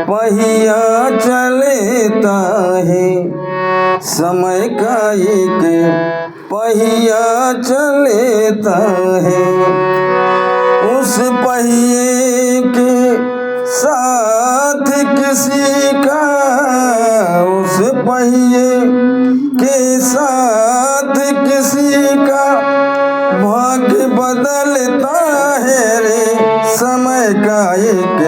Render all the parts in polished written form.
पहिया चलता है, समय का एक पहिया चलता है। उस पहिए के साथ किसी का, उस पहिए के साथ किसी का भाग्य बदलता है रे। समय का एक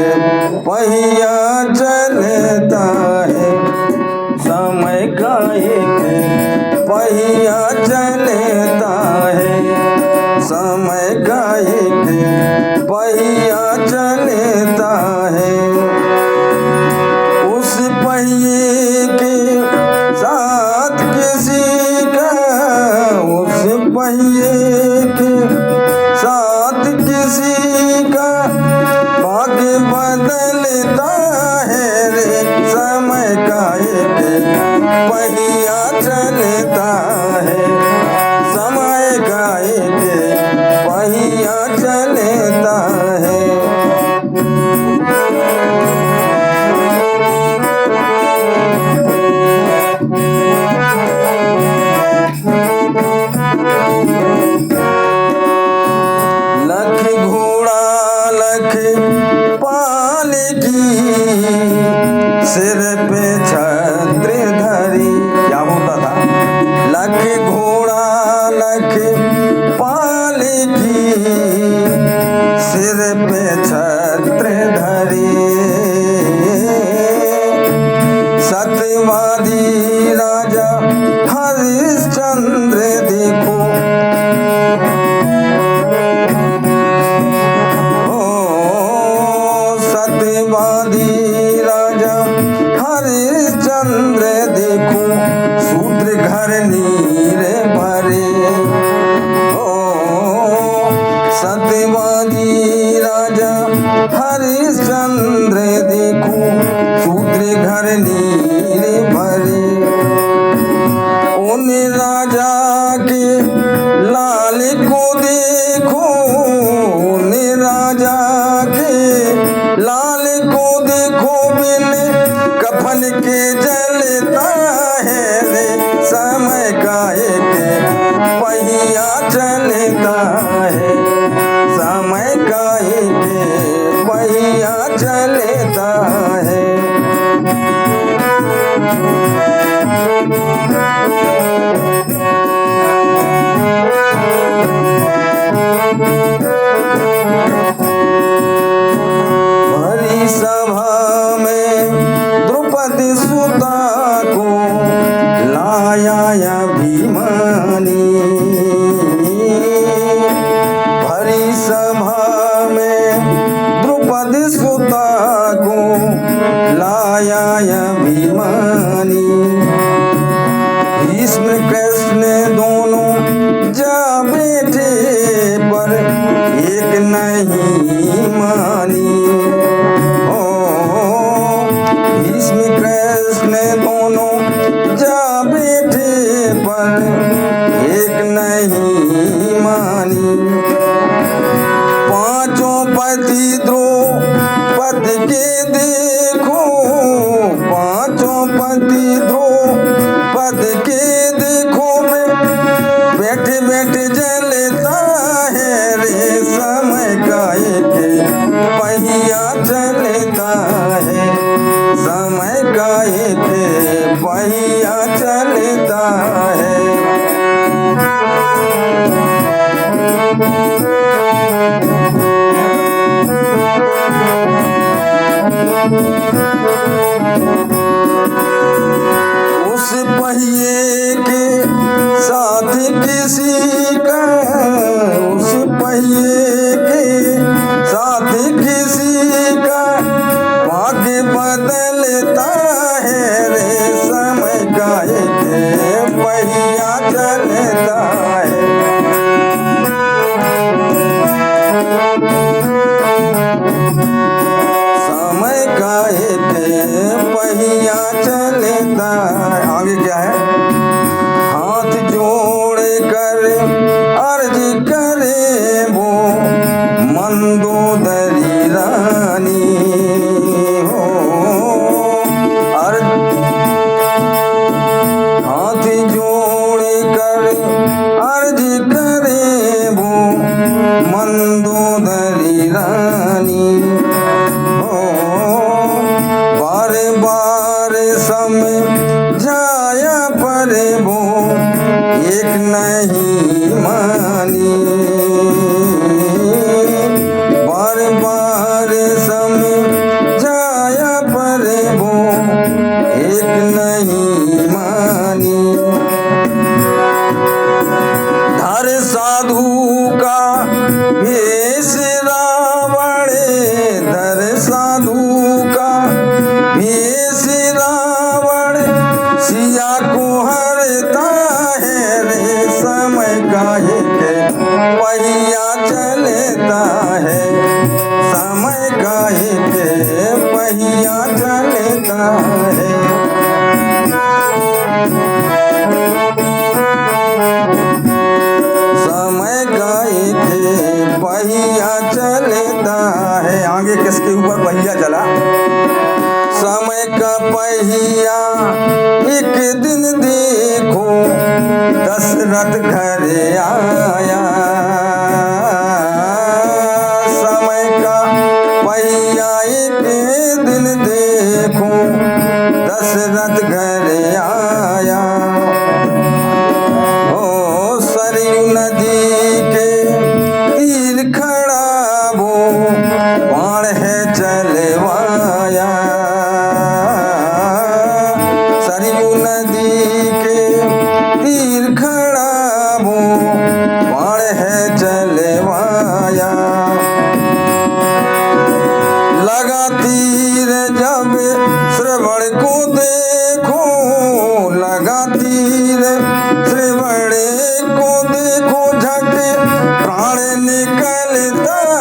पहिया चलता है, समय का एक पहिया चलता है, समय का एक पहिया चलता है। उस पहिए के साथ किसी का, उस पहिए के साथ किसी का भाग्य बदलता है रे। समय का एक पहिया चलता है, समय का एक पहिया चलता है। लख घोड़ा लख पालकी, सिर पे छत्र धरी। क्या होता था? लख घोड़ा लख पालकी, सिर पे छत्र धरी। सत्यवादी राजा हरिश्चंद्र देखो, सत्यवादी राजा हरिश्चंद्र देखो, शूद्र घर नीर भरे। सत्यवादी राजा हरिश्चंद्र देखो, शूद्र घर नीर भरे। उन राजा के लाल को देखो, उन राजा के लाल को देखो, बिन कफन के जलता है रे। समय का एक पहिया चलता है, समय का एक पहिया चलता है। भरी सभा में द्रौपदी सुता को लाया अभिमानी। भरी सभा में द्रौपदी सुता को लाया अभिमानी। भीष्म कृष्ण दोनों जा बैठे पर एक नहीं मानी। भीष्म कृष्ण दोनों जा बैठे पर एक नहीं मानी। पांचों पति द्रौपदी के देखो, पांचों पति द्रौपदी के देखो, में बैठे बैठे जलता है रे। समय का एक पहिया चलता है, समय का एक पहिया चलता है। उस पहिए के साथ किसी का, उस पहिए के साथ किसी का भाग्य बदलता है रे। समय का एक पहिया चलता है, समय का एक पहिया चलता है। आगे क्या है? हाथ जोड़ कर अर्ज करे वो मंदोदरी रानी हो। का भेष रावण सिया को हरता है रे, समय काहे के पहिया चलता है, समय काहे के पहिया चलता है। समय काहे के पहिया चलता है। आगे किसके ऊपर पहिया चला? समय का पहिया एक दिन देखो दशरथ घर आया, समय का पहिया एक दिन देखो दशरथ घर आया। ओ सरयू नदी के तीर खड़ा वो बाण है चलवाया, सरयू नदी के तीर खड़ा वो बाण है चलवाया। लगा तीर जब श्रवण को देखो, लगा तीर